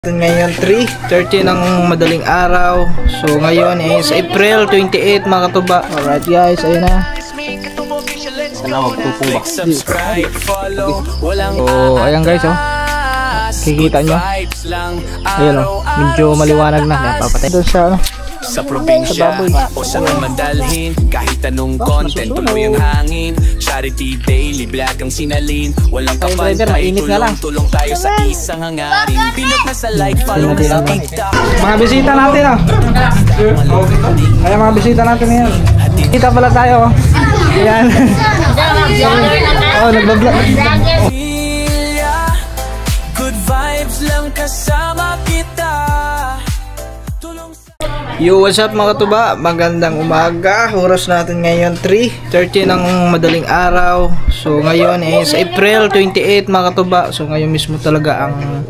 Ngayon 3:30 ng madaling araw. So ngayon is April 28 mga katuba. Alright guys, ayun na. Sana wag tupong ba? So ayan guys, oh. Kikita nyo. Ayun, oh. Medyo maliwanag na. Papatay doon sa ano. Sa probinsya o sa mandalhin, kahit anong content tuloy ang hangin. Charity daily vlog ang sinalin. Walang kapantay, tulong tayo sa isang hangarin. Pinot na sa like, follow na sa TikTok. Mga bisita natin, oh. Ayan mga bisita natin ngayon. Kita pala tayo, oh. Ayan. Oh, nagbablog. Good vibes lang kasama kita. Yo, what's up mga katuba? Magandang umaga. Oras natin ngayon 3:30 ng madaling araw. So ngayon is April 28 mga katuba. So ngayon mismo talaga ang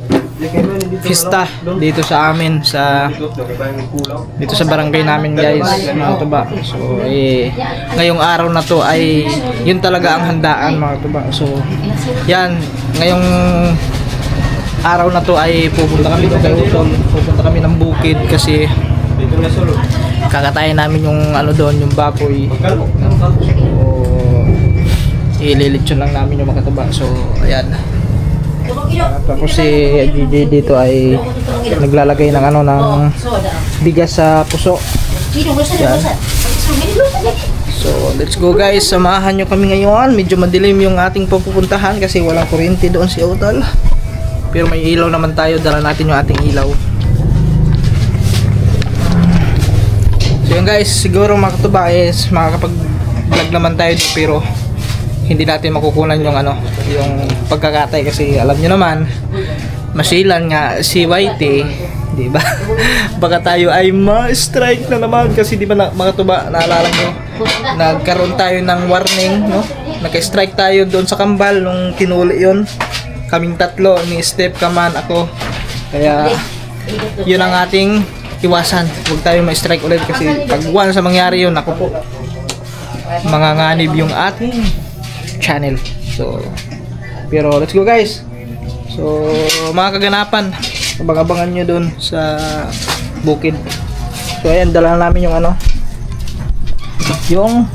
fiesta dito sa amin dito sa barangay namin guys mga katuba. So ngayong araw na to ay yun talaga ang handaan mga katuba. So yan, ngayong araw na to ay pupunta kami kay Utol. Pupunta kami ng bukid kasi kakatayin namin yung ano doon, yung baboy. So ililitsyon lang namin yung makataba. So ayan. Tapos si DJ dito ay naglalagay ng ano, ng bigas sa puso. Ayan. So let's go guys, samahan nyo kami ngayon. Medyo madilim yung ating pupuntahan kasi walang kuryente doon si Utol. Pero may ilaw naman tayo, dala natin yung ating ilaw. So yun guys, siguro mga katuba is makakapag-vlog naman tayo dito, pero hindi natin makukunan yung ano, yung pagkakatay kasi alam nyo naman, masilan nga si Whitey, di ba? Baka tayo ay ma-strike na naman kasi di ba mga katuba, naalala nyo, nagkaroon tayo ng warning, no? Naka-strike tayo doon sa Kambal nung tinuli yun. Kaming tatlo, ni Steph, Kaman, ako. Kaya yun ang ating iwasan, huwag tayo ma-strike ulit kasi pag once sa mangyari yun, ako po, manganganib yung ating channel. So pero let's go guys. So mga kaganapan, abang-abangan nyo dun sa bukid. So ayan, dala namin yung ano, yung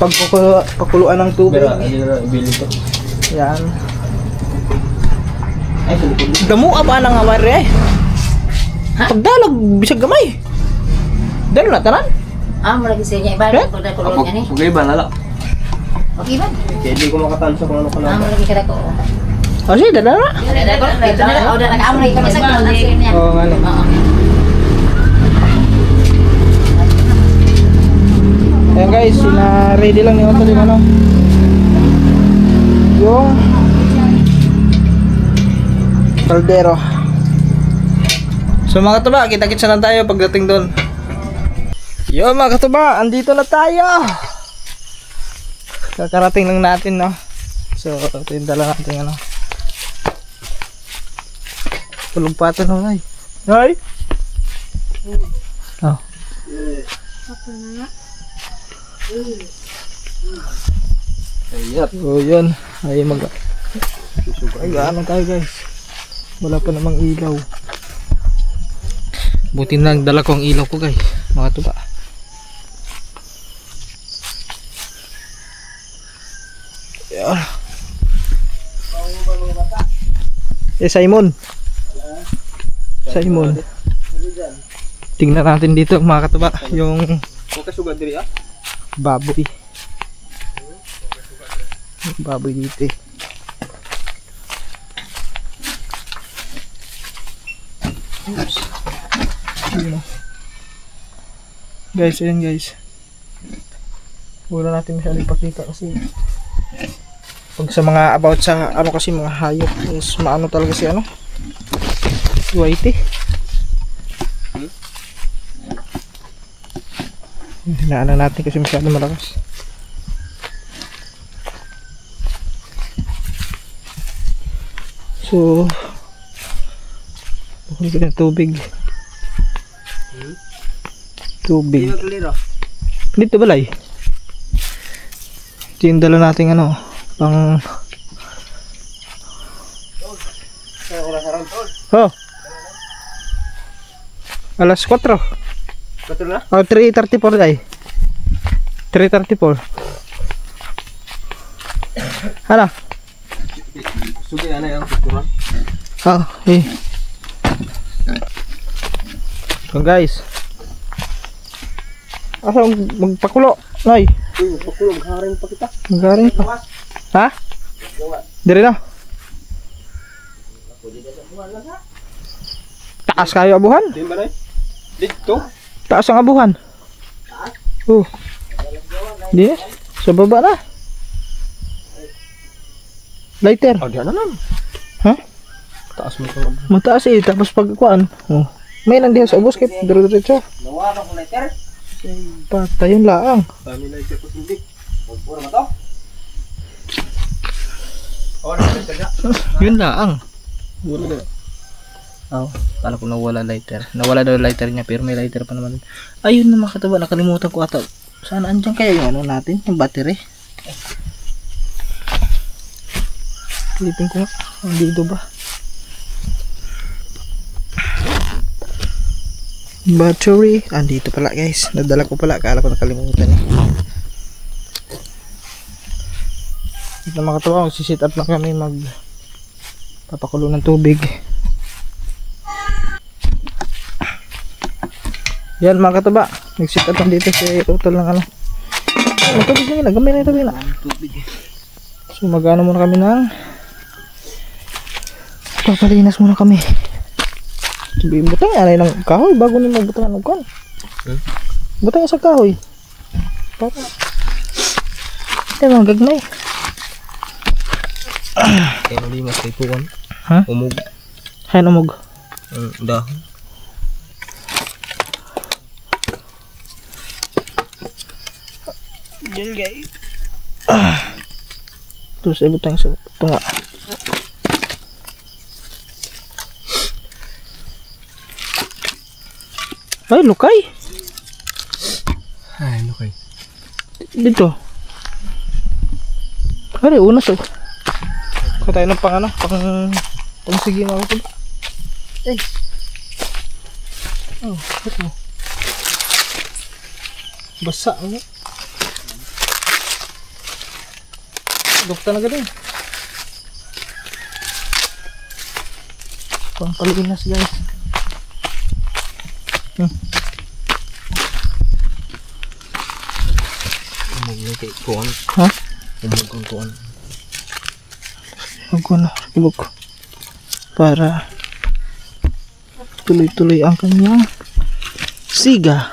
pagkukuluan ng tubig. Yan, damo ba nang awari eh. Pagdalag bisag gamay. Dalo na tanan. Mula kasi niya iba ko na kulon niya ni. Okay ba nala? Okay ba? Hindi ko makatansa kung ano ka na. Mula kita ko. Oh, sige, dala na. Ito na order na amo ito sa kulon niya. Oh, ngano. Ayan guys, ready lang yung ano, ano. Yung kaldero. So mga katuba, kita-kitsa na tayo pagdating doon. Yo mga katuba, andito na tayo. Kakarating lang natin, no. So ito yung dala natin, ano. Tulog pa ito, no. Ay! Oh. So yun, ay ano tayo guys. Wala pa namang ilaw. Buti na nagdala ko ang ilaw ko guys, mga tuba. Simon. Simon. Tingnan natin dito mga katuba, yung baboy. Baboy dito eh. Guys, ayan guys, wala natin masyadong ipakita kasi pag sa mga about sa ano kasi mga hayop is maano talaga si ano, Whitey. Hinaano natin kasi masyadong malakas. So bukod ko ng tubig. Tubig dito balay. Ito yung dala natin ano, pang Oh. Alas 4. Betul na? Oh, 3:34 day. 3:34. Ano? Sugi ana yang kurang. Oh, eh. So guys. Asa magpakulo? Nay. Pakulo haring pa kita. Magaring pa. Ha? Diri na. Taas kayo abuhan? Di ba nay? Dito. Taas ang abuhan. Di. Sa baba na. Lighter. Oh, diyan na lang. Ha? Taas mo kang Mataas eh. Tapos pagkuan. Oh. May nang diha sa ubos kay dire-diretso. nawa ko letter. Patayon laang. Kami letter ko hindi. Pura ba to? Oh, letter ka. Yun laang. Wala na. Oh, kala ko nawala lighter. Nawala daw lighter niya pero may lighter pa naman. Ayun na mga katuba, nakalimutan ko ata. Saan andyan kaya yung ano natin, yung battery? Silipin ko nga. Andito ba? Battery. Andito pala guys. Nadala ko pala. Kala ko nakalimutan eh. Ito mga katuba, magsisit up na kami papakulo ng tubig. Yan mga katuba, nag-sit up dito si Rutol ng ano. Ang tubig na nila, gamay na yung tubig na. So mag-ano muna kami ng papalinas muna kami. Sabihin, butang yan ng kahoy bago nila butang ng kan. Butang sa kahoy. Para mga gagmay. Kaya limas kay kuwan. Ha? Umog. Hayan umog. Dahon. Diyan guys. Terus saya butang sa tunga. Ay, lukay. Ay, ano kay? Dito. Hari, unas oh. Kaya tayo ng pang ano, pang sige mga kapag. Eh. Oh, ito. Basa ano? Dukta na ganun. Pang palinas guys. Umog na kay kuwan. Ha? Umog ang kuwan. Ako na, ibog ko. Para tuloy-tuloy ang kanyang siga.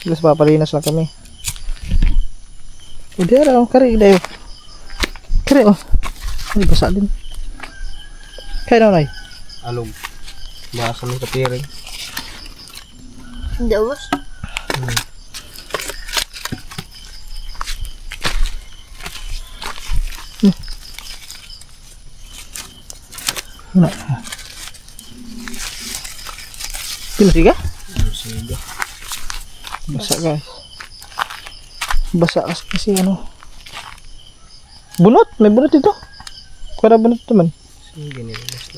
Tapos papalinas lang kami. Hindi araw, kari dayo. Kari oh. Ay, basa din. Kaya na nay. Alog. Basa mo sa piring. Hindi ubos. Wala. Pinasiga? Sige. Basa guys. Basa kasi ano. Bunot, may bunot ito. Kuwara bunot naman. Sige nila basta.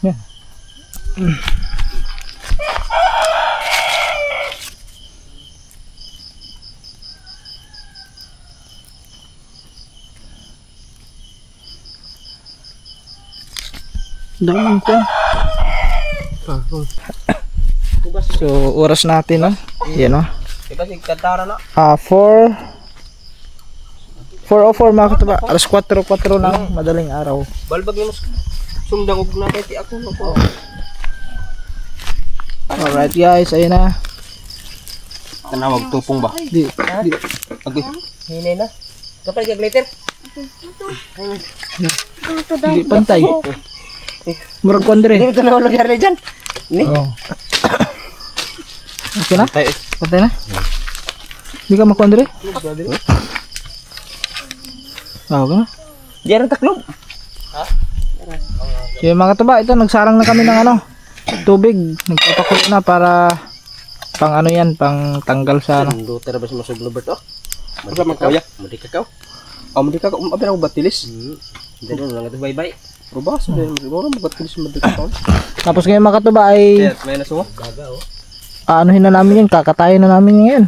Yan. Dami ko. So, oras natin, no? Yan, no? Diba si Katara na? 4:04 mga katuba. Alas 4:04 ng madaling araw. Balbag mo sumdang ug na kay ako no po. Alright guys, ayun na. Tanawag tupong ba? Di. Agoy. Hinay na. Kapay kag later. Di pantay. Murag ko andre. Dito na wala gyud diyan. Ni. Oh. Okay na? Tay. Pantay na? Di ka mako andre? Okay na? Diyan taklob. Ha? So yung mga katuba, ito nagsarang na kami ng ano, tubig. Nagpapakulo na para pang ano yan, pang tanggal sa ano. Mundo tara ba sa masog Robert oh. Masa magkaya? Mudi kakao. Oh, mudi kakao. Abi ako batilis. Hindi na lang ito bye-bye. Robas, siguro magatilis mudi kakao. Tapos ngayon mga katuba ay May nasuwa. anuhin na namin yan, kakatayin na namin ngayon.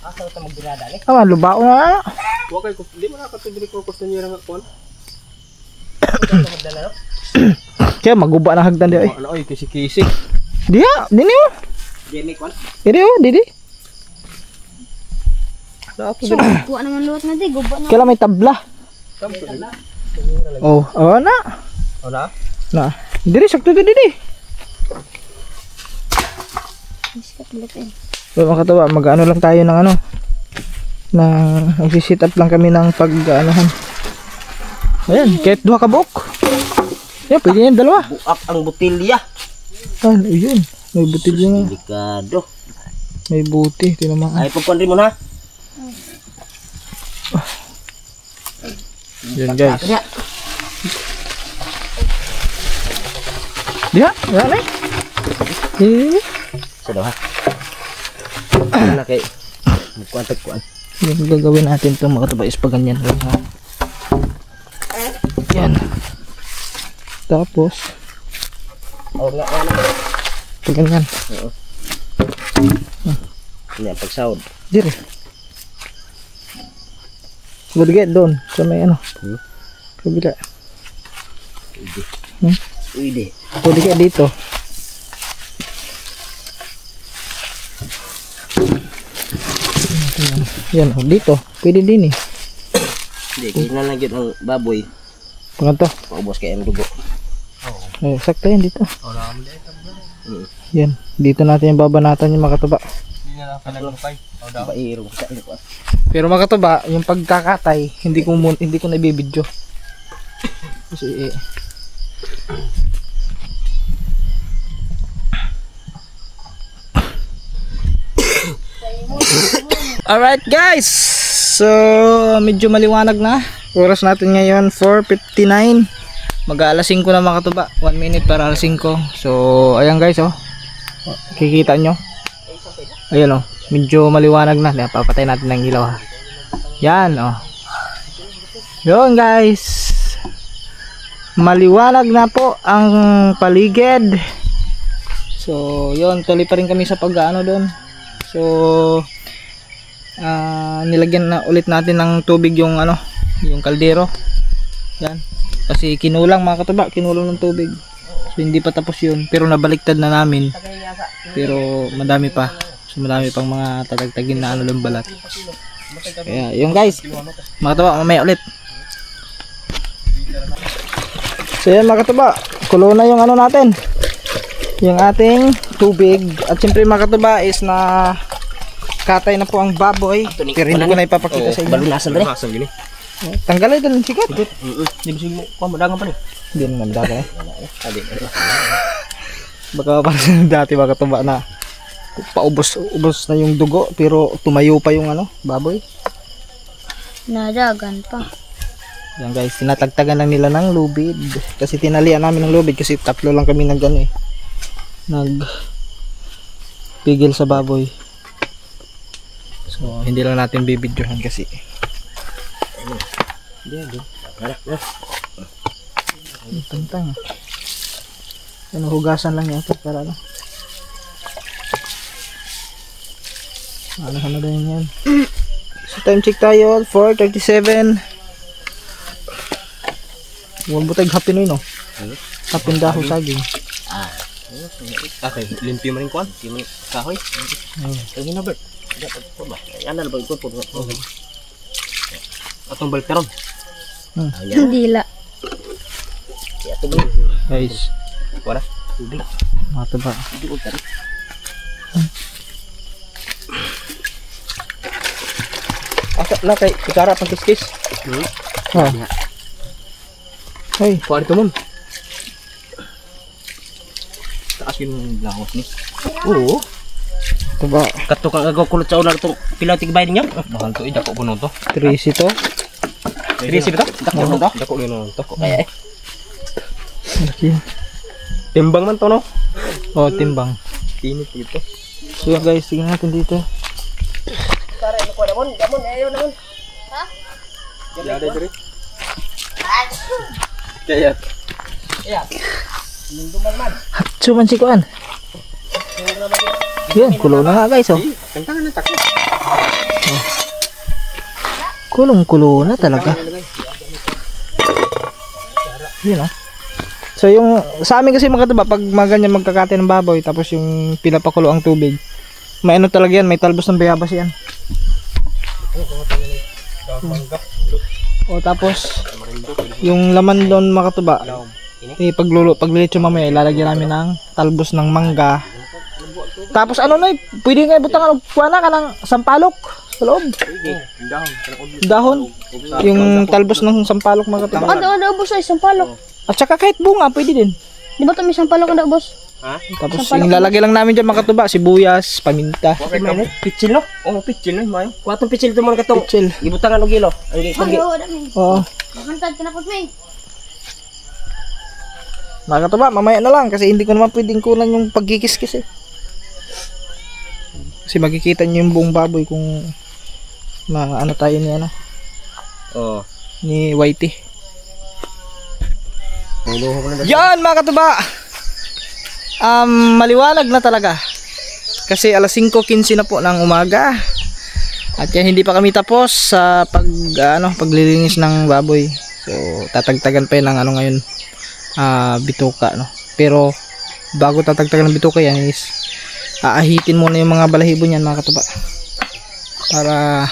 Asa ta magbirada ni? Tama, lubao na. Wa kay ko, di man nakatubili ko gusto niya nga kon. Kaya maguba na hagdan di ay. Ano oy kisi-kisi. Diya, dini mo. Di may kon. Didi oh, didi. So, kuha naman luwat na di, guba na. Kailan may tabla. Oh, na. Wala. Na. Diri sakto to didi. Iskat ulit eh. So mga katawa, mag-ano lang tayo ng ano. Magsi-sit up lang kami ng pag-anuhan. Ayan, kahit 2 kabok. Yan, pwede yan, 2. Buak ang butilya. Ayun. May butil yun. Delikado. May buti, tinamaan. Ay pagkuan rin mo na. Yan guys. Ya. Diha, yan eh. Didi. Sado ha. Ana kay kuan. Yung gagawin natin itong mga katawa is pa ganyan lang ha. Yan. Tapos Oh nga ana. pa ganyan. Ini pag sahod. Dire. Budigit doon sa may ano. Kabila. Uide. Budigit dito. Yan, oh, dito. Pwede din eh. Hindi kailan lang gyud ang baboy. Panganto. Paubos kay ang dugo. Eh, sakto yan dito. Yan, dito natin yung babanatan yung mga katuba. Bairo sa ko. Pero mga katuba, yung pagkakatay, hindi ko na ibibidyo. Kasi Alright guys, so medyo maliwanag na. Oras natin ngayon 4:59. Mag-aalas 5 na mga katuba. 1 minute para alas 5. So ayan guys oh. Kikita nyo. Ayan oh. Medyo maliwanag na. Papatay natin ng ilaw ha. Yan oh. Yun guys. Maliwanag na po ang paligid. So yun, tuloy pa rin kami sa pag-aano doon. So nilagyan na ulit natin ng tubig yung ano, yung kaldero. Yan. Kasi kinulang mga katuba, kinulang ng tubig. So hindi pa tapos yun, pero nabaliktad na namin. Pero madami pa. So madami pang mga tatagtagin na ano lang balat. Kaya yung guys, mga katuba, mamaya ulit. So yan mga katuba, kulo na yung ano natin, yung ating tubig. At siyempre mga katuba is na katay na po ang baboy. Pero hindi ko na ipapakita sa inyo. Balunasan ba ni? Tanggalay doon sikat. Di bisig mo ko madangan pa ni. Hindi naman dati eh. Baka parang dati mga katuba na paubos na yung dugo pero tumayo pa yung ano, baboy. Nadagan pa. Yan guys, tinatagtagan lang nila ng lubid. Kasi tinalian namin ng lubid kasi tatlo lang kami nag ano eh. Pigil sa baboy. So hindi lang natin bibidyohan kasi. Tantang. Ano, hugasan lang yan para ano. Ano na din yan. So time check tayo, 4:37. Huwag butag hapin no. Hapin daho saging. Okay, limpyo man kuan, di man kahoy. Ang hinabert. Dapat po ba? Ano ba ito po? Atong balik taron. Dila. Ato ba? Guys, Wala. Tubig. mata ba? Di ko tari. Asa na kay kutsara pang kiskis. Ha. Hey, Kuan ito mon. Taas yung lahos ni. Oo. ito ba? Kato kang agaw kulot sa una itong pilatig bayan niya. Mahal to, dako ko nun to. 3 to. Risi ba to? Dako nun to? Dako nun to. Kaya eh. Yan. Timbang man to, no? Oh, timbang. Tinit dito. So yan guys, tingnan natin dito. Tara, ano ko naman? Gamon, ayaw naman. Ha? Yan, dito. Kaya. Hatso man si Kuan. Yan, kulo na nga guys, oh. Tantangan na takot. Kulong-kulo na talaga. Yan, oh. So yung sa amin kasi mga katuba, pag ganyan magkakate ng baboy tapos yung pinapakulo ang tubig, may ano talaga yan, may talbos ng bayabas yan. O tapos yung laman doon mga katuba, paglilitsyo mamaya ilalagyan namin ng talbos ng mangga. Tapos ano na, pwede nga ibutang kuwana ka ng sampalok sa loob. Dahon. Yung talbos ng sampalok mga katuba. Ano boss ay sampalok. At saka kahit bunga, pwede din. Di ba ito may sampalok na boss? Ha? Tapos yung lalagay lang namin dyan mga katuba, sibuyas, paminta. Okay, mainit. Pitsil, no? Oo, pitsil, no? Mayo. Kuwatong pitsil ito mga katong. Pitsil. Ibutangan o gilo. Ang pagi. Oo. Magantad ka na po, May. Mga katuba, mamaya na lang kasi hindi ko naman pwedeng kunan yung pagkikis-kis eh. Kasi makikita nyo yung buong baboy kung ano tayo ni ano, Oo. ni Whitey. Nuluho ko na. Yan mga katuba, maliwanag na talaga kasi alas 5:15 na po ng umaga at yan hindi pa kami tapos sa paglilinis ng baboy. So tatagtagan pa yun ng ano ngayon, bituka, no? Pero bago tatagtagan ng bituka yan is aahitin muna yung mga balahibo niyan mga katuba para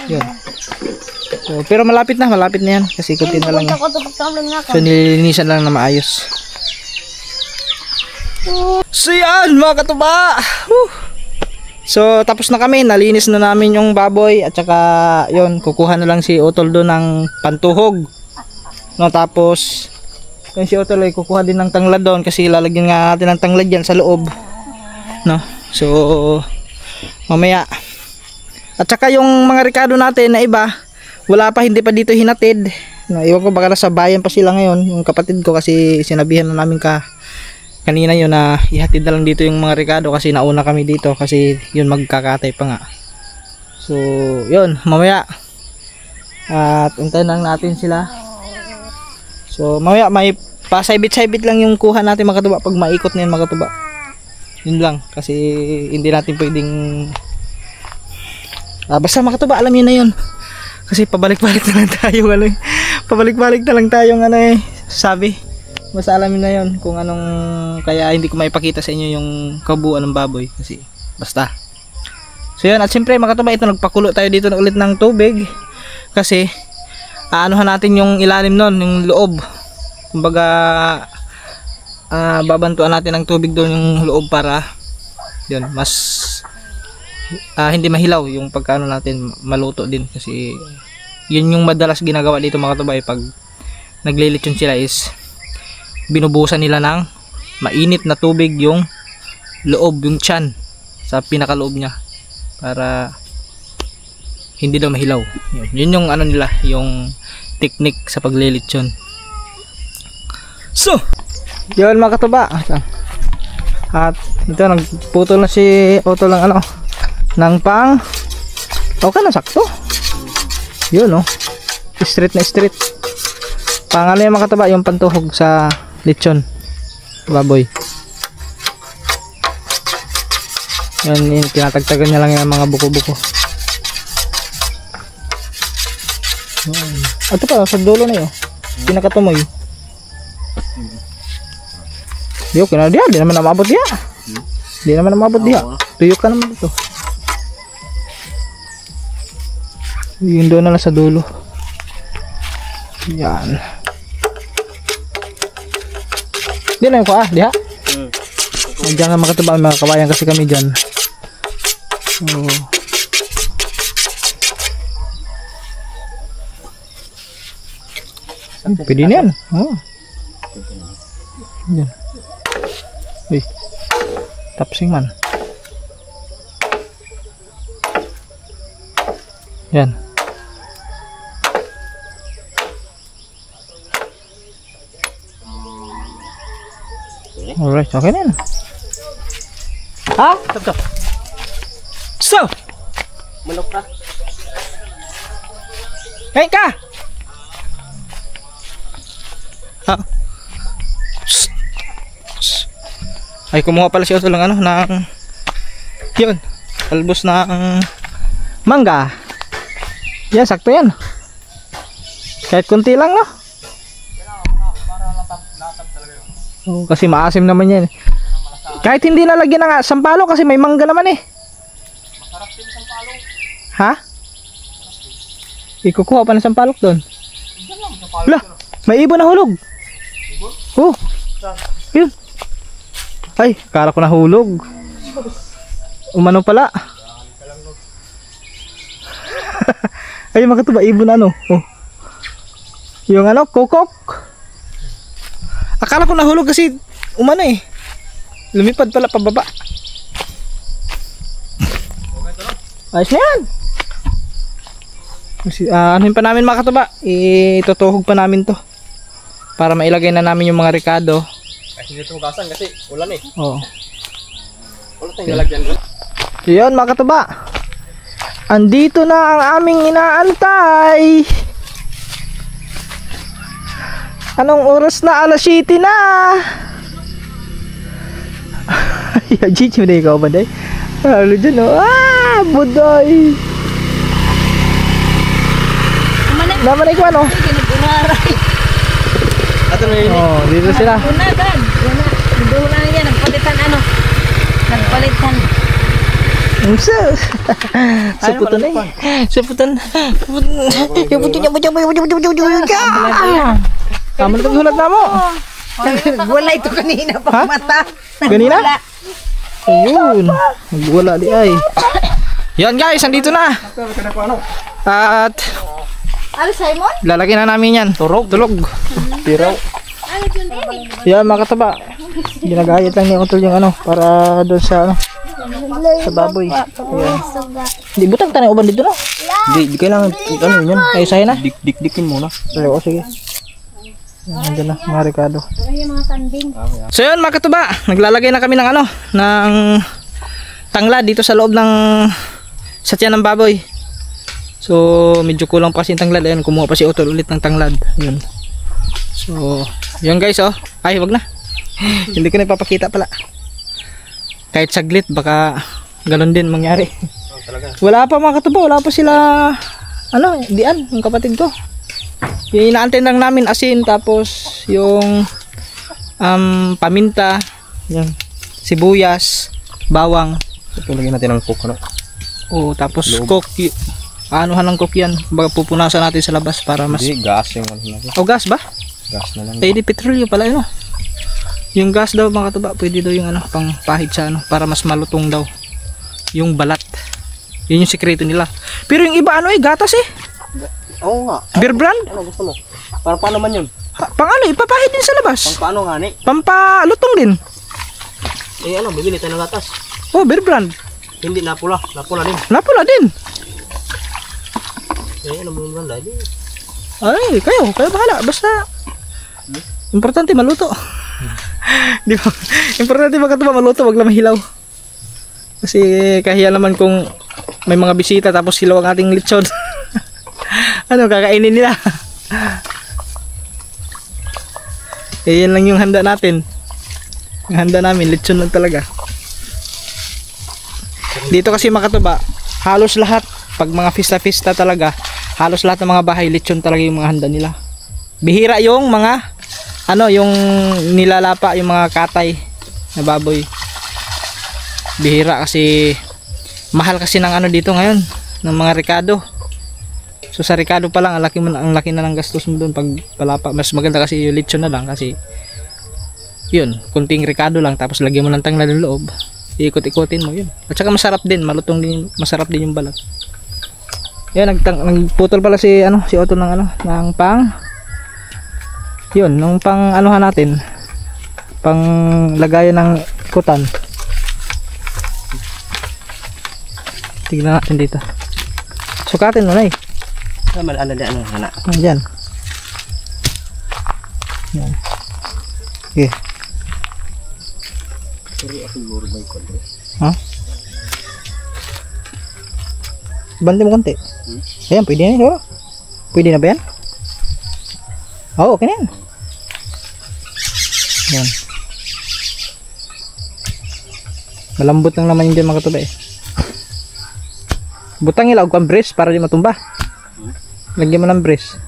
yun. So, pero malapit na yan kasi kunti na lang. So nililinisan lang na maayos. So yan mga katuba. So tapos na kami, nalinis na namin yung baboy at saka yun, kukuha na lang si Otol doon ng pantuhog. No, tapos yun si Otol ay kukuha din ng tanglad doon kasi lalagyan nga natin ng tanglad yan sa loob. No. So mamaya. At saka yung mga rekado natin na iba, wala pa, hindi pa dito hinatid. Iwan ko baka nasa bayan pa sila ngayon, yung kapatid ko, kasi sinabihan na namin kanina yun na ihatid na lang dito yung mga rekado kasi nauna kami dito kasi yun magkakatay pa nga. So yun, mamaya at untayin lang natin sila. So mamaya may pasaybit-saybit lang yung kuha natin mga katuba pag maikot na yun mga katuba. Yun lang kasi hindi natin pwedeng basta mga katuba, alam yun na yun. Kasi pabalik-balik na lang tayo pabalik-balik na lang tayong sabi. Basta alamin na yon kung anong, kaya hindi ko maipakita sa inyo yung kabuuan ng baboy kasi basta. So yun, at siyempre mga katuba, ito nagpakulo tayo dito na ulit ng tubig kasi aanuhan natin yung ilalim nun, yung loob. Kumbaga babantuan natin ng tubig doon yung loob para yun, mas hindi mahilaw yung pagkaano natin, maluto din kasi yun yung madalas ginagawa dito mga katuba pag naglilitsyon sila is binubusan nila ng mainit na tubig yung loob, yung tiyan sa pinakaloob niya para hindi daw mahilaw. Yun yung ano nila, yung technique sa paglilitsyon. So yun mga katuba, at ito nagputol na si Otto lang ng pang okay na sakto yun straight na straight pang yung mga katuba, yung pantuhog sa lechon baboy. Yan, tinatagtagan niya lang yung mga buko-buko. Ito pa sa dulo na yun, pinakatumoy yun, kinala diya, di naman na maabot diya, tuyok ka naman ito. Yun doon na lang sa dulo. Yan. Di na yung kuha, diha. Diyan ka makataba, mga kabayan kasi kami dyan. So pwede na yan. Yan. Uy, tapsing man. Yan. Alright, okay na yan. Ha? So! Manok na. Hey ka! Ha? Shh. Shh. Ay, kumuha pala si Otto lang ano, ng yun, albos ng mangga. Yan, sakto yan. Kahit kunti lang, no? Oh, kasi maasim naman yan. Kahit hindi nalagyan ng sampalo kasi may mangga naman eh. Masarap din sampalo. Ha? Ikukuha pa ng sampalok doon. Lah, may ibon na hulog. Oh. Yun. Ay, kala ko nahulog. Umano pala. Ay, makatuba ibon ano. Oh. Yung ano, kokok. Akala ko nahulog kasi umano eh. Lumipad pala pababa. Ayos na yan. Anuhin pa namin mga katuba. Itutuhog pa namin to. Para mailagay na namin yung mga rekado. Ay, hindi ito hugasan kasi ulan eh. Oo. Wala tayong lalagyan doon. Yun mga katuba. Andito na ang aming inaantay. Anong oras na? Alas 7 na. Ya, Gigi mo na ikaw ba day? Halo dyan o. Ah, buday. Naman ikaw ano? Ato na yun. Oh, dito sila. Unagan. Doon na yan. Nagpalitan ano. Nagpalitan. Seputan eh. Seputan. Kamu naghulat na mo. Wala ito kanina pa mata. Ganina? Ayun. Nagwala di ay. Yan guys, andito na. At Ano, Simon? lalagyan na namin yan. Tulog. Tiraw. Yan mga kataba. Ginagayat lang niya utol yung ano. Para doon sa ano. Sa baboy. Ayan. Di butang tanay uban dito na. Di kailangan ano yun. Ay sayo na. Dik-dikin muna. Oo, sige. Nandiyan na, mga rekado. Yung mga sanding. So yun mga katuba, naglalagay na kami ng ano, ng tanglad dito sa loob ng satya ng baboy. So medyo kulang pa kasi yung tanglad. Ayan, kumuha pa si Otol ulit ng tanglad. Yun. So yun guys oh. Ay wag na. Hindi ko na ipapakita pala. Kahit saglit baka galon din mangyari. Wala pa mga katuba, wala pa sila ano, dian, yung kapatid ko. Yung inaantay lang namin asin, tapos yung paminta, yung sibuyas, bawang. Ito lagyan natin ng coke ano. Oh, tapos coke. Anuhan ng coke yan. Baga pupunasan natin sa labas para mas... Hindi, gas yung ano natin. Oh, gas ba? Gas na lang. Pwede petrolyo pala yun. Yung gas daw mga katuba, pwede daw yung ano, pang pahid sa ano, para mas malutong daw. Yung balat. Yun yung sikreto nila. Pero yung iba ano gatas eh. Oo nga. Beer brand? Ano gusto mo? Para paano man yun? Pang ano, ipapahid din sa labas. Pang paano nga ni? Pampalutong din. Eh ano, bibili tayo ng gatas. Oh, beer brand. Hindi napula. Napula din. Napula din. Eh ano mo naman dahil? Ay, kayo bahala. Basta importante maluto. Di ba? Importante magkatuba maluto, wag lang mahilaw. Kasi kahiya naman kung may mga bisita tapos hilaw ang ating lechon. Ano kakainin nila? Eh yan lang yung handa natin. Yung handa namin, lechon lang talaga. Dito kasi makatuba, halos lahat pag mga fiesta talaga, halos lahat ng mga bahay lechon talaga yung mga handa nila. Bihira yung mga ano, yung nilalapa, yung mga katay na baboy. Bihira kasi mahal kasi ng ano dito ngayon, ng mga rekado. So sa rekado pa lang, ang laki na ng gastos mo doon pag palapa. Mas maganda kasi yung lechon na lang kasi yun, kunting rekado lang tapos lagyan mo ng tanglad ng loob. Iikot-ikotin mo yun. At saka masarap din, malutong din, masarap din yung balat. Yan, nagputol pala si Otto ng ng pang yun, nung pang anuhan natin. Pang lagayan ng ikutan. Tignan natin dito. Sukatin mo na eh. Ano ano hana? Ayan. Yan. Okay. Ha? Bante mo konti. Ayan, pwede na yun. Pwede na ba yan? Oo, okay na yan. Yan. Malambot lang naman yung dyan mga katuba eh. Butang ilaw kang brace para di matumba. Lagyan mo ng brace.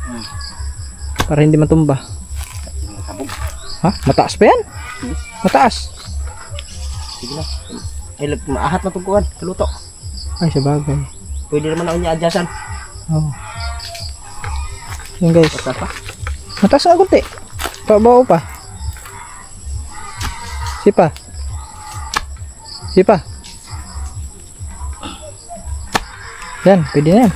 Para hindi matumba. Ha? Mataas pa yan? Mataas. Sige na. Ay, maahat na tugkuhan. Kaluto. Ay, sabagay. Pwede naman ako niya adyasan. Oo. Yan guys. Mataas pa. Mataas nga kunti. Pabaw pa. Sipa. Sipa. Yan, pwede na yan.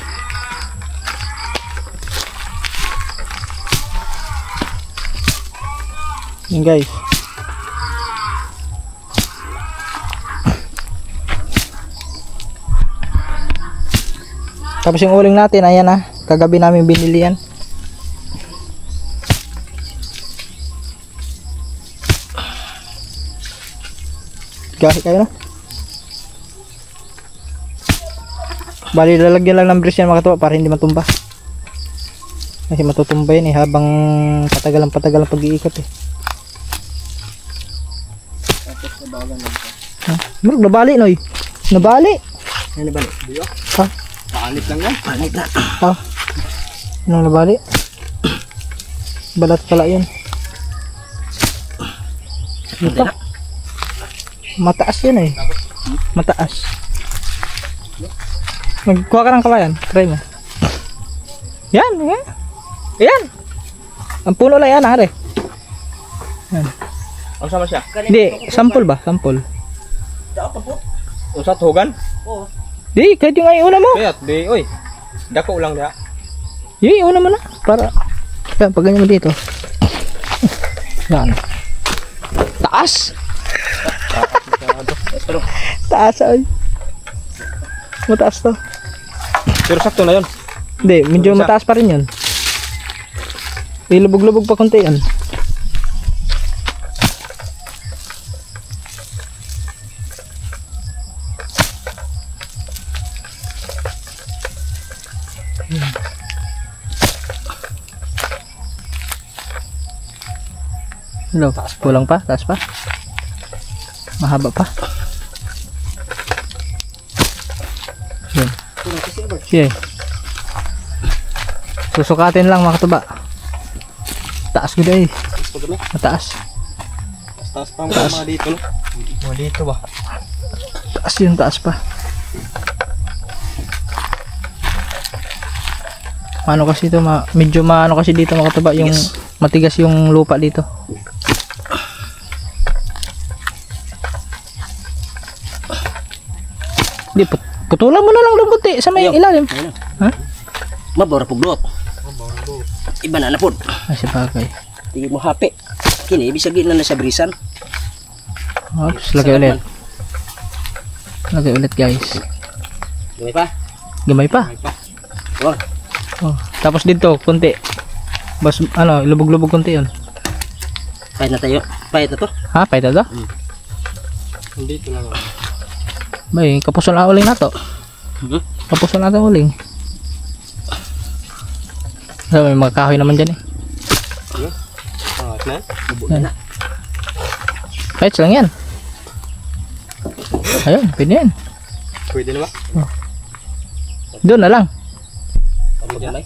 Yan guys. Tapos yung uling natin, ayan na. Kagabi namin binili yan. Gahi kayo na. Bali, lalagyan lang ng brace yan mga katuwa para hindi matumba. Kasi matutumba yan eh habang patagal ang pag-iikot eh. Marag, nabali noy. Nabali. Ano ba? Diyo? Ha? Paanit lang yan. Paanit na. Ha? Anong nabali? Balat pala yun. Ito. Mataas yun eh. Mataas. Magkuha ka ng kawayan. Try mo. Yan. Yan. Yan. Ang puno lang yan, are. Yan. Ang sama siya? Hindi, sample ba? Sample. Usat hugan? Di, kahit yung ay una mo. Kaya, di, oy. Dako lang dia. Yung una mo na. Para. Yan, pag ganyan mo dito. Yan. Taas. Taas ay. Mataas to. Pero sakto na yun. Hindi, medyo mataas pa rin yun. Ilubog-lubog pa konti yan. Hello, kulang pa, taas pa. Mahaba pa. Yan. Sige. Susukatin lang mga katuba. Taas ko dahil. Mataas. Taas pa mga dito. Mga dito ba? Taas yun, taas pa. Ano kasi ito, medyo maano kasi dito mga katuba, yung matigas yung lupa dito. Di, putulan mo na lang ng buti sa may ilalim. Ha? Mabawra puglot. Iba na napod. Ay, si bagay. Tingin mo hape. Kini, ibig sabihin na sa brisan. Oops, lagay ulit. Lagay ulit guys. Gamay pa? Gamay pa. Wag. Oh, tapos dito, konti. Bas, ano, lubog-lubog konti yun. Pahit na tayo. Pahit na to. Ha, pahit na to? Dito lang. Bay, kapuson na uling na to. Kapuson na to uling. May mga kahoy naman dyan eh. Yan. Kahit lang yan. Ayun, pwede yan. Pwede na ba? Doon na lang. Pagmay.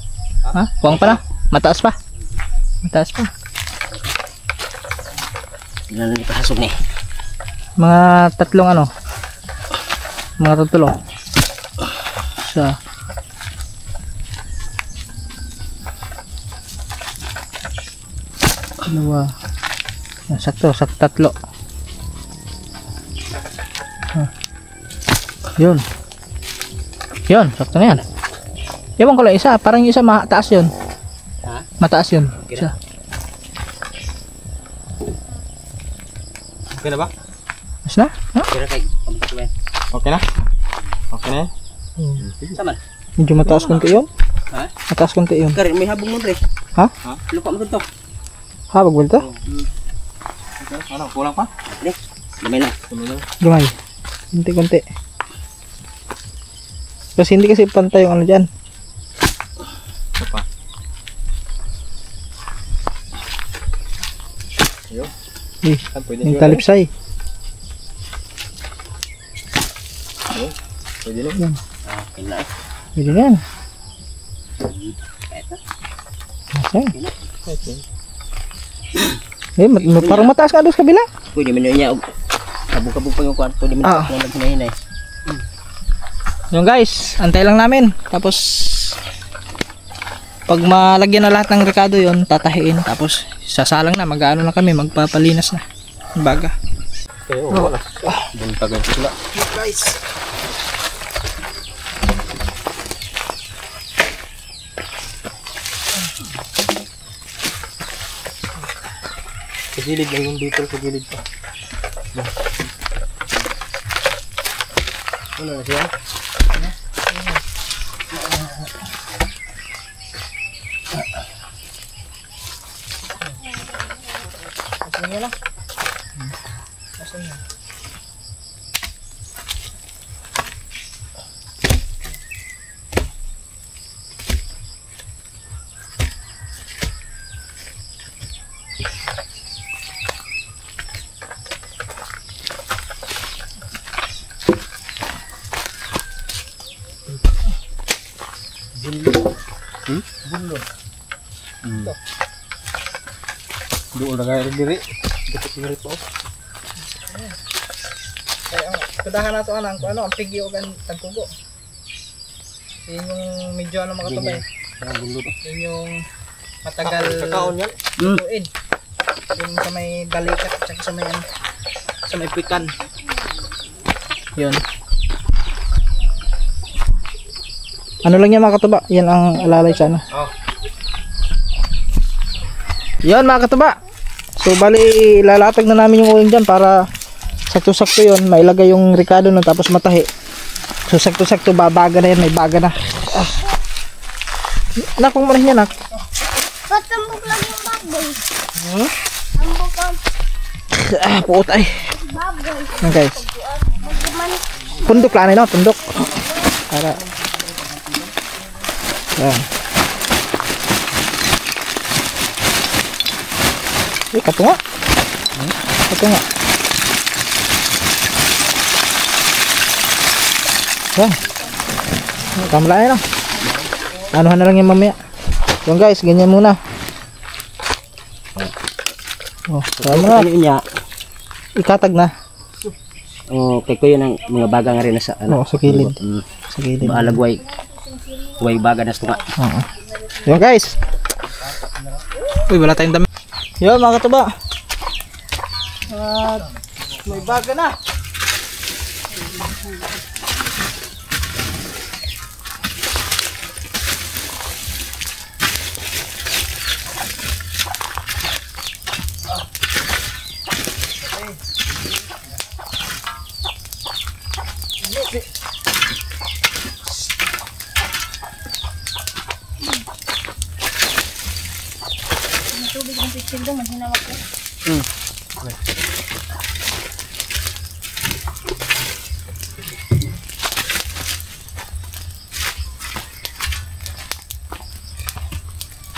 Ha? Kuwang pa na. Mataas pa. Mataas pa. Ilan na ipahasog ni? Mga tatlong ano. Mga tatlong. Isa. Dalawa. Yan, sakto. Sakto tatlo. Yun. Yun. Sakto na yan. Ewan ko lang isa. Parang yung isa mataas yun. Ha? Mataas yun. Isa. Okay na ba? Mas na? Ha? Pero kay pamatuan. Okay na? Okay na? Sama. Medyo mataas konti yun. Ha? Mataas konti yun. Kari, may habong mo pre. Ha? Lupa mo to. Ha? Bagbal to? Ano, kulang pa? Hindi. Gamay na. Gamay. Kunti-kunti. Kasi hindi kasi pantay yung ano dyan. Apa? Yo. Eh, Pwede yung talipsay. Pwede na. Yan. Okay na. Pwede na yan. Masay. Eh, parang mataas ka doon sa kabila. Pwede mo niya. Kabog-kabog pa yung kwarto. Pwede mo Ah. niya naghinay. Yung guys, antay lang namin. Tapos, pag malagyan na lahat ng rekado yon, tatahiin. Tapos, sasalang na. Mag-ano na kami. Magpapalinas na. Baga. Okay, wala. Buntagan sila. Guys. Sa gilid lang yung dito. Sa gilid pa. Ano na siya? Doon na kaya diri. Dito diri po. Kudahan na ito ang pigi o tagkugo. Yun yung medyo makatubay. Ang bulod. Yun yung matagal Kakaon yan. lutuin. Yung sa may balikat at sa may pikan. Yun. Ano lang yan mga katuba? Yan ang alalay sana. Oh. Yan mga katuba. So bali ilalatag na namin yung uling dyan para sakto-sakto yun. Mailagay yung ricado na tapos matahi. So sakto-sakto babaga na yan. May baga na. Ah. Nak, kung muna niya nak. Patambok lang yung baboy. Hmm? Tambok ang Puot ay. baboy. Yan guys. Magkuman. Pundok lang no? Pundok. Para. Yan. Kato nga. Kato nga. Yan. Kamalayan na. Anuhan na lang yan mamaya. Yan guys, ganyan muna. Oh, kaya mo na. Ano niya? Ikatag na. Oh, kay ko yun ang mga baga nga rin na sa Oo, sa kilid. Sa kilid. Baalagway. Way baga na ito nga. Oo. Yan guys. Uy, wala tayong dami. Yan mga katuba. At may baga na. Tubig ng picture doon. Hinawak ko.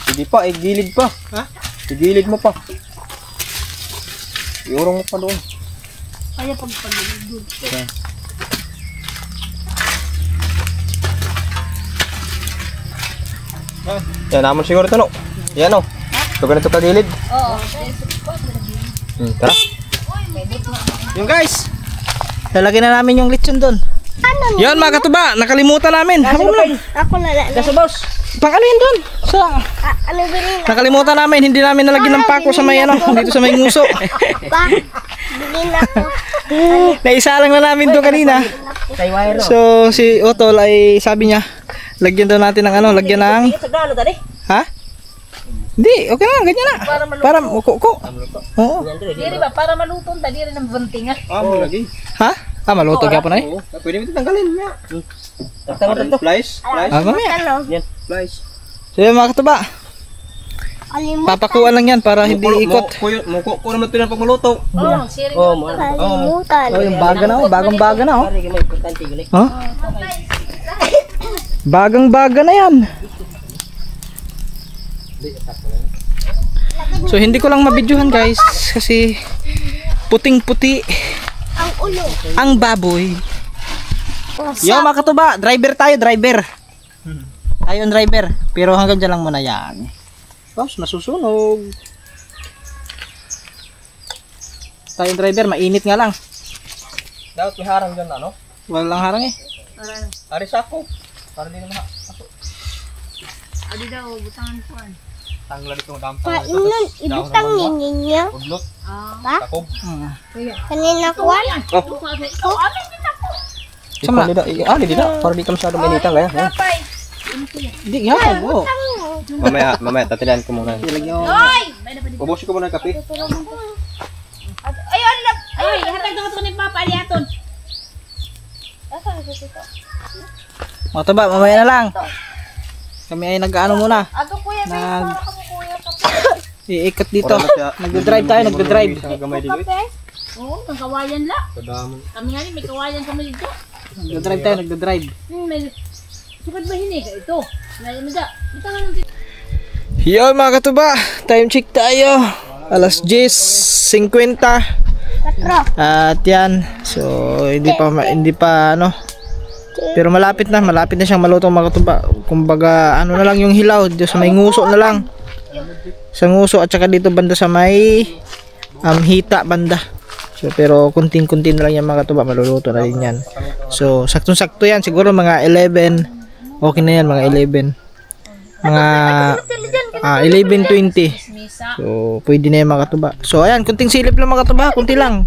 Hindi pa, gilid pa. Ha? Igilid mo pa. Iurong mo pa doon. Kaya pagpagilid. Yan naman siguro ito no. Yan o. Ito ganito kagilid. Oo. Tara. Yung guys. Lalagyan na namin yung lechon doon. Ano? Yan mga katuba, nakalimutan namin. Habang lang. Ako na lang. boss. Pang ano yun doon? Sa Ano ba rin? nakalimutan namin, hindi namin nalagyan ng pako sa may ano, dito sa may nguso. Pa. Bilhin ako. Naisa lang na namin doon kanina. Kay wire So si Otol ay sabi niya, lagyan daw natin ng ano, lagyan ng ha? Hindi, okay na, ganyan na. Para ko. Oo. Diri ba para malutong ta diri ng bunting ah. mo lagi. Ha? Ah, malutog ka po na eh. Oo. Pwede mo ito tanggalin niya. Tama ito. Flies. Ah, mamaya. Ano? Yan. Flies. So yun mga katuba. Kalimutan. Papakuan lang yan para hindi ikot. Muko naman ito ng pagmaluto. Kalimutan. Oh, yung baga na oh. Bagang baga na oh. Huh? Bagang baga na yan. So hindi ko lang mabidyohan guys kasi puting puti Ang ulo. ang baboy. Yo mga katuba, driver tayo, driver. Tayo ang driver, pero hanggang dyan lang muna yan. Tapos nasusunog. Tayo ang driver, mainit nga lang. Dapat may harang dyan ano? Walang harang eh. Aris ako. Para din naman Adi daw, butangan ko. tanggal itong dampang. Painon, ibutang ninyo. Udlot. Ba? Takob. Kanina kuwan. Sama. Di na. Para di ka masyado mainitang kaya. Hindi nga. Oh. Mamaya, tatilan ko muna. Ubusin ko muna yung kape. Ay, hatag na ko ni Papa Aliaton. Mga taba, mamaya na lang. Kami ay nag-ano muna. Ato kuya, Nag iikot dito. Nagdo-drive tayo, nagdo-drive. Gamay dito. Oo, ang kawayan la. Kami nga ni may kawayan kami dito. Nagdo-drive tayo, nagdo-drive. May sukat ba hinig ito? May mga butangan ng dito. Yo mga katuba, time check tayo. Alas 10:50. At yan. So hindi pa ano. Pero malapit na siyang maluto mga katuba. Kumbaga ano na lang yung hilaw, dito sa may nguso na lang. Sa nguso at saka dito banda sa may hita banda. So pero kunting-kunti na lang yan mga katuba, maluluto na rin yan. So saktong-sakto yan, siguro mga 11. Okay na yan mga 11. Mga 11:20. So pwede na yan mga katuba. So ayan, kunting silip lang mga katuba, kunti lang.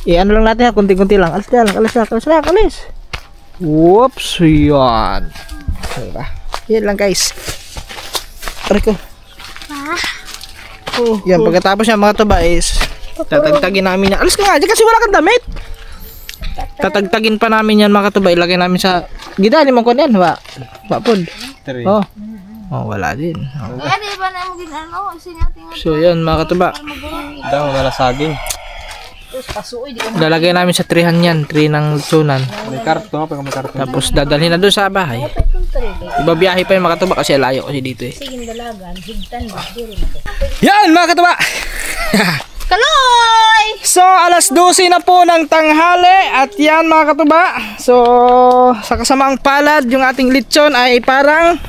Ano lang natin ha, kunting-kunti lang. Alis lang. Whoops, yan. Diba? Yan lang guys. Aray ko. Yan, pagkatapos yan mga katuba is tatagtagin namin yan. Alis ka nga, kasi wala kang damit. Tatagtagin pa namin yan mga katuba. Ilagay namin sa gidali mo ko yan. Wapod. Oh, wala din. Ano ba na maging ano? So yan mga katuba. Daw, wala saging. Lalagay namin sa trihan yan. Tray ng lechonan. May karton nga, may karton. Tapos dadalhin na doon sa bahay. Ibabiyahe pa yung mga katuba kasi layo kasi dito eh. Yan mga katuba. Kaloy! So alas 12 na po ng tanghali. At yan mga katuba. So sa kasamaang palad yung ating lechon ay parang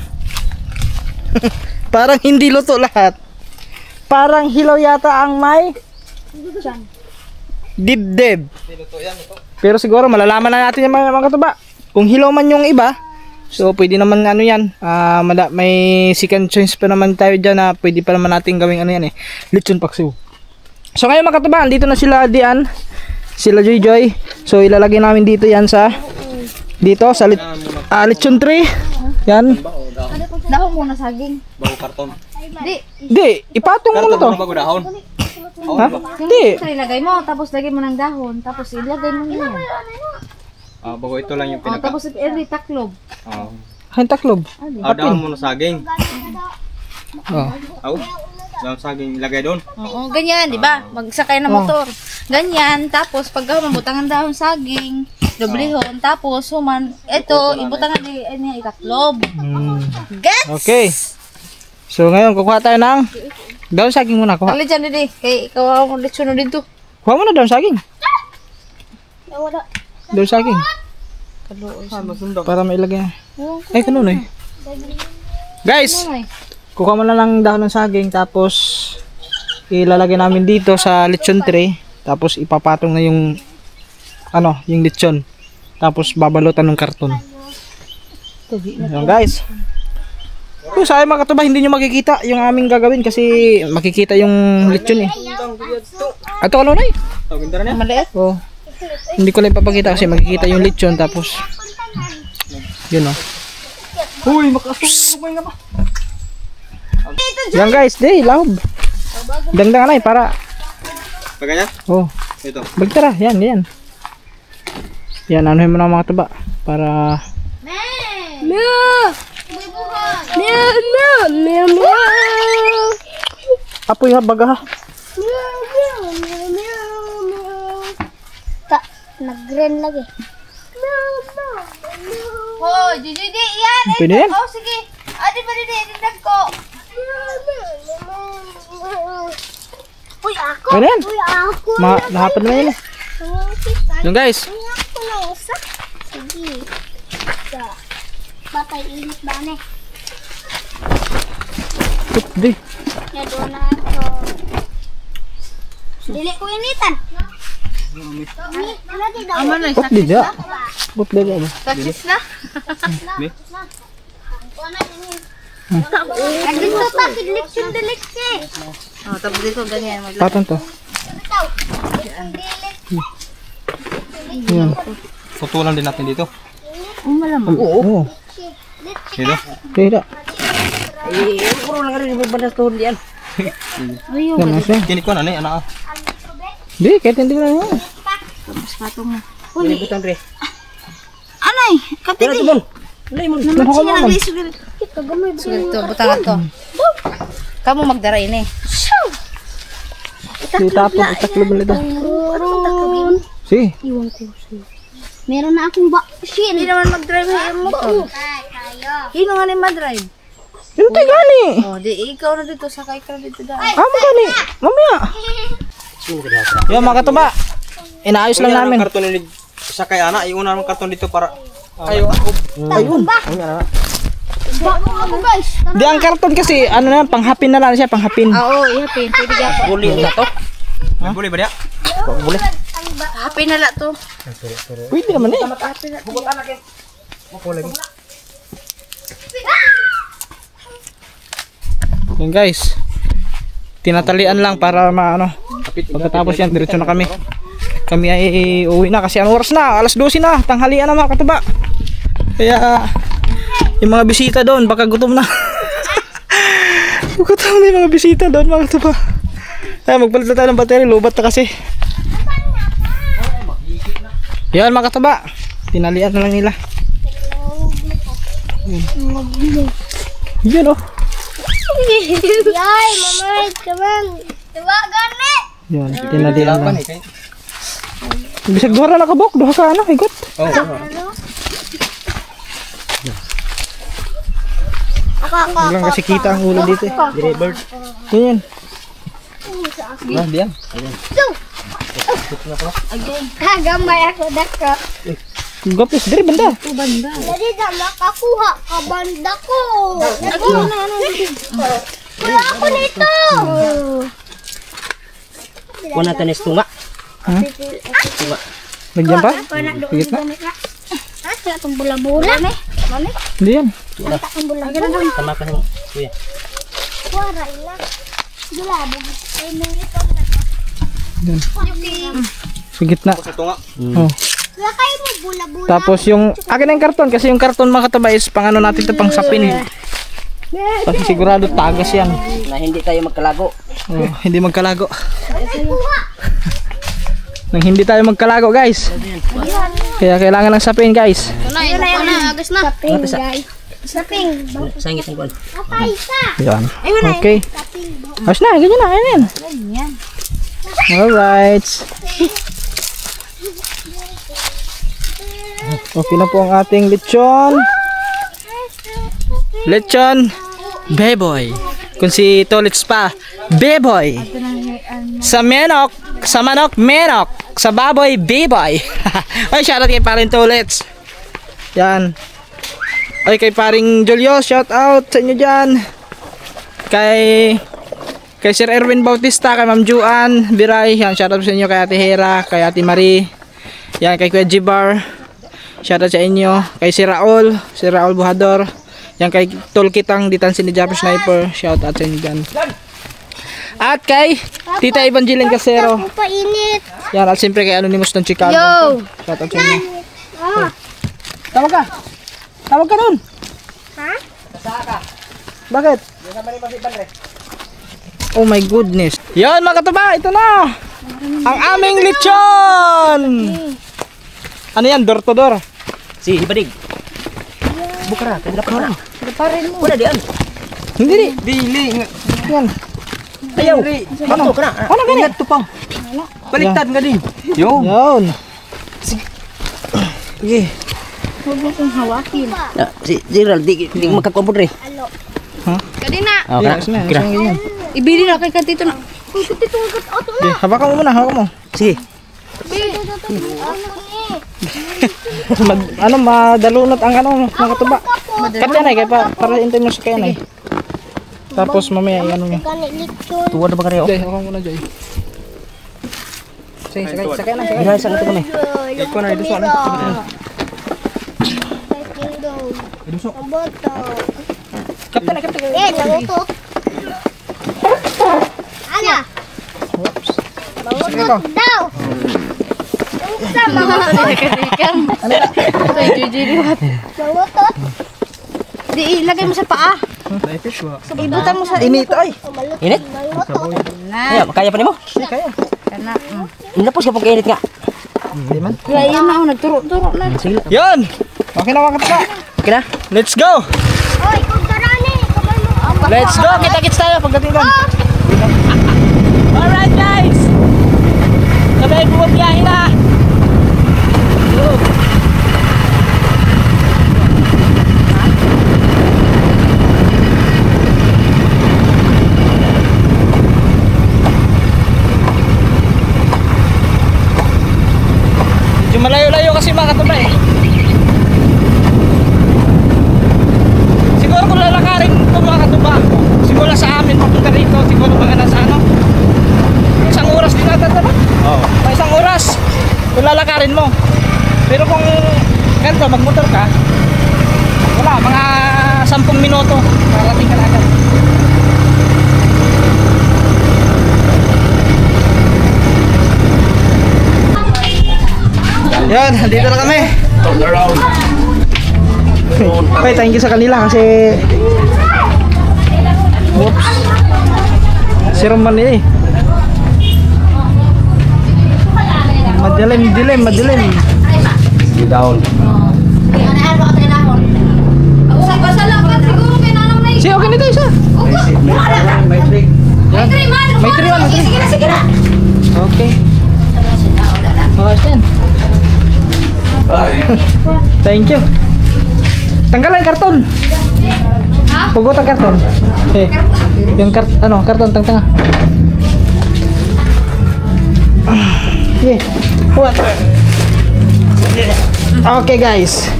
parang hindi luto lahat. Parang hilaw yata ang may dibdib. Pero siguro malalaman na natin yung mga katuba. Kung hilaw man yung iba, so pwede naman ano yan. May second chance pa naman tayo dyan na pwede pa naman natin gawing ano yan eh. Lechon paksiw. So ngayon mga katuba, dito na sila Dian, sila Joy. So ilalagay namin dito yan sa sa lechon tray. Yan. Dahon muna saging. Bago karton. Di, ipatong mo na to. Bago dahon. Ha? Di. Ilagay mo, tapos lagay mo ng dahon, tapos ilagay mo yan. Bago ito lang yung pinaka. Tapos taklob. Taklob. Dahon mo na saging. Oh. Dahon saging ilagay doon. Oo, ganyan, di ba? Magsakay ng motor. Ganyan, tapos pag mabutangan dahon saging, doblehon, tapos ibutangan ni taklob. Gets? Okay. So ngayon kukuha tayo ng daon saging muna. Kuha. Kali dyan didi, kay ikaw ang lechon na dito. Kuha mo na daon saging. Daon saging. Para mailagay. Ay, kanun eh. Guys, kukuha mo na lang dahon ng saging tapos ilalagay namin dito sa lechon tray. Tapos ipapatong na yung yung lechon. Tapos babalutan ng karton. Ayan guys. Kung sa'yo mga katuba, hindi nyo makikita yung aming gagawin kasi makikita yung lechon eh. Ato ka lunay? Maliit? Oh. Hindi ko lang ipapakita kasi makikita yung lechon tapos yun o. Uy, makasumay nga ba? Yan guys, lahob. Dangdang na para. Pagkanya? Oh. Ito. Bagtara, yan. Yan, anuhin mo na mga katuba para Apoy ha, baga ha. Nag-green lagi. Oh, di yan. Pwede yan. Oh, sige. Adi ba didi, dindag ko. Uy, ako. Pwede yan. Uy, ako. Nahapad na yun. Yung guys. Uy, ako na isa. Sige. Batay init ba ne? Di. Ya doon na ako. Dili ko initan. Aman na, Di dia. But di dia. sakis na. Dito pa, dilik eh. Oh, tapos dito, ganyan. Patan to. Yan. Putulan din natin dito. Oo. Dito. Tidak. Puro lang rin yung bandas tuhon diyan. Yan na siya. Kini ko na ni anak. Di, kahit hindi ko na yun. Butang re. Anay, kapiti. Tumon. Lay mo. Sugal to, butangan to. Kamu magdara ini. Di tapon, itaklob nila ito. Si. Meron na akong baksin. Hindi naman mag-drive yung motor. Hindi nga ni mag-drive. Yun tayo gani. Oh, di ikaw na dito, sakay ka na dito dahil. Amo gani. Mamaya. Yan mga katuba. Inaayos lang namin. Karton ni sakay ana, iuna ng karton dito para Ayun. Ayun. Bako ako guys. Di ang karton kasi, ano na, panghapin na lang siya, panghapin. Oo, ihapin. Pwede ka pa. Buli na to. Boleh ba dia? Boleh. Hapin na lang to. Pwede naman eh. Yan guys. Tinatalian lang para maano. Pagkatapos yan, diretso na kami. Kami ay uwi na kasi ang oras na, alas 12 na, tanghalian na mga katuba. Kaya yung mga bisita doon, baka gutom na. Gutom na yung mga bisita doon mga katuba. Kaya magpalit na tayo ng battery, lubat na kasi. Yan mga katuba, tinalian na lang nila. Yan oh. Yay, mama, come on. Diba, gani? Yan, tinalian lang. Bisag duha na nakabok, duha ka ano, higot. Ako. Lang kasi kita ang ulo dito eh. Dire bird. Yan. Ah, diyan. Gamay ako dako. Gopis dire banda. Jadi dah makakuha ka banda ko. Wala ako nito. Kuha natin is tunga. Lagyan pa? Higit na? Asa itong bula-bula? Mami? Hindi yan. Asa itong bula-bula? Tama ka ng kuya. Wala lang. Bula-bula. Ay, nangitong na. Yan. Sa gitna. Sa tunga. Oh. Wala kayo mo bula-bula. Tapos yung akin na yung karton kasi yung karton mga kataba is pang ano natin ito pang sapin. Kasi sigurado tagas yan. Na hindi tayo magkalago. Oh, hindi magkalago. Nang hindi tayo magkalago guys. Kaya kailangan ng sapin guys. Yun na yun. Agas na. Saping, guys. Saping. Sangit ang kuan. Patay ka. Yan. Okay. Ayos na, ganyan na. Ayan. Alright. Okay na po ang ating lechon. Lechon Beboy. Kung si Tolits pa, Beboy. Sa menok, sa manok, menok. Sa baboy, Beboy. Ay, shoutout kay paring Tolits. Yan. Ay, kay paring Julio, shoutout sa inyo dyan. Kay Sir Erwin Bautista, kay Ma'am Juan Biray, yan, shoutout sa inyo kay Ate Hera, kay Ate Marie. Yan, kay Kuya Jibar. Shoutout sa inyo. Kay si Raul Buhador. Yan kay Tolkitang Ditansin ni Japper Sniper. Shoutout sa inyo dyan. At kay Tita Evangeline Casero. Ako painit. Yan, at siyempre kay Anonymous ng Chicago. Yo! Shoutout sa inyo. Tawag ka. Tawag ka nun. Ha? Bakit? Oh my goodness. Yan mga kataba, ito na. Ang aming lechon. Ano yan? Door to door. Si Ibadig. Bukara, kaya dapat orang. Wala diyan. Hindi. Dili. Yan. Ayaw. Ano ka na? Ano ka na? Tupang. Baliktad nga din. Yun. Sige. Huwag mo kong hawakin. Si Gerald, di makakumpod rin. Kadina. Okay, Kira. Ibili na kay Katito na. Okay, hawakan mo muna, hawakan mo. Sige. Madalunot ang mga tuba. Kapya na, kaya para intay mo sa kaya na. Tapos mamaya ano niya. Tuwa na ba ka rin? Jay, hawakan mo na, Jay. Sige, sakay na. Hinahay sa natin kami. Ikaw na, iduso na. Iduso. Kapya na. Ala. Sige ko. Daw. Mangutot. Di ilagay mo sa paa. Ibutan mo sa Init ay. Init? na. Kaya pa ni mo? Kaya. Kana. Napos ka pag-init nga. Hindi man. Kaya yan na ako nagturo-turo na. Sige. Yan! Okay na mga katuba. Okay na? Let's go! Oy, kung karani. Let's go! Kita-kits tayo pagdating doon. Alright guys! Sabay bumabiyahin na! Medyo malayo-layo kasi mga katuba eh. Siguro kung lalakarin ito mga katuba, siguro sa amin papunta rito, siguro mga nasa ano, isang oras din natin diba? Oo. Isang oras kung lalakarin mo. Pero kung ganito magmotor ka, wala, mga 10 minuto parating ka na agad. Yan, dito na kami. Okay, thank you sa kanila kasi whoops. Siram man eh. Madilim. Down. Basa lang ba siguro kay nanang na. Si okay nito isa. May trick. May triman. May triman. Sige na. Okay. Yan. Thank you. Tanggalan karton. Ha? Pugot ang karton. Yung karton tanga. Yeah. What? Okay guys.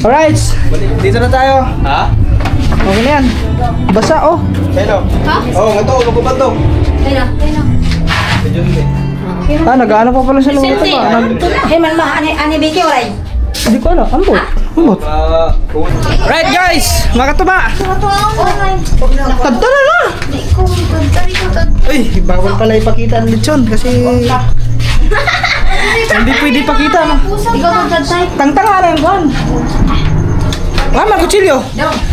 Alright. Dito na tayo. Ha? Okay na yan. Basa oh. Hello. Ha? Oh, gato, magkubato. Ayun. Nag-ano pa pala sa lugar ito ba? Hey man ma ani biki walay. Hindi ko alam. Ambot. Right guys. Mga katuba. Tadta na na. Uy, bawal pala ipakita ang lechon kasi hindi pwede ipakita. Ikaw tong tadsay. Tangtanga na yung buwan. Mama, kutsilyo.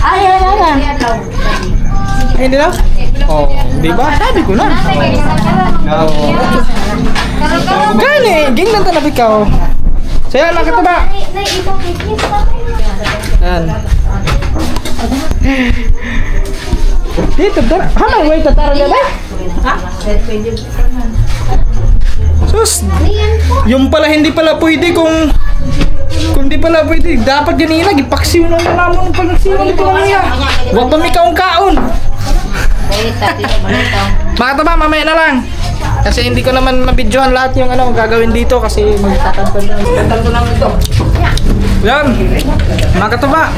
Ay. Hindi na? Oh, di ba? Sabi ko na. Gani, ging lang tanap ikaw. So yan, mga katuba. Yan. Dito, hamang way tatara niya ba? Sus, yung pala hindi pala pwede kung di pala pwede, dapat ganina, gipaksiw nung namon pag nagsiwang ito lang niya. Huwag pa may kaong-kaon. Mga katuba, mamaya na lang. Kasi hindi ko naman mabidyohan lahat yung gagawin dito kasi magtatanto lang ito. Yan, mga katuba.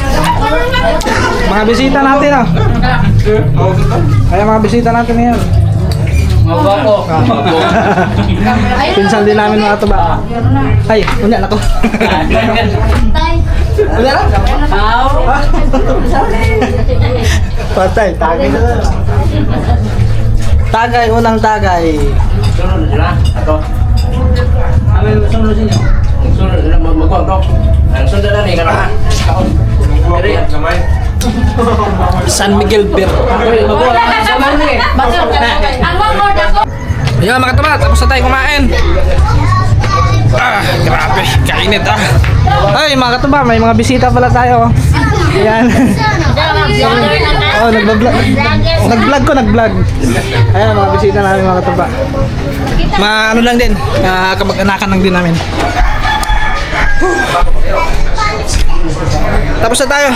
Mga bisita natin Kaya mga bisita natin ngayon. Pinsan din namin mga katuba. Ay, unya na to. Unya na? Patay, tagay na. Tagay, unang tagay. Sunod sila. Ato. Amin, sunod sila. Sunod sila. Magwag to. Sunod na rin. Karahan. Diri. Kamay. San Miguel Beer. Ayan mga katabat, tapos na tayo kumain. Grabe, kainit Ay, mga katuba, may mga bisita pala tayo. Ayan. Oh, nag-vlog. Nag-vlog. Ayan, mga bisita namin, mga katuba. Ano lang din, kamag-anakan lang din namin. Tapos na tayo.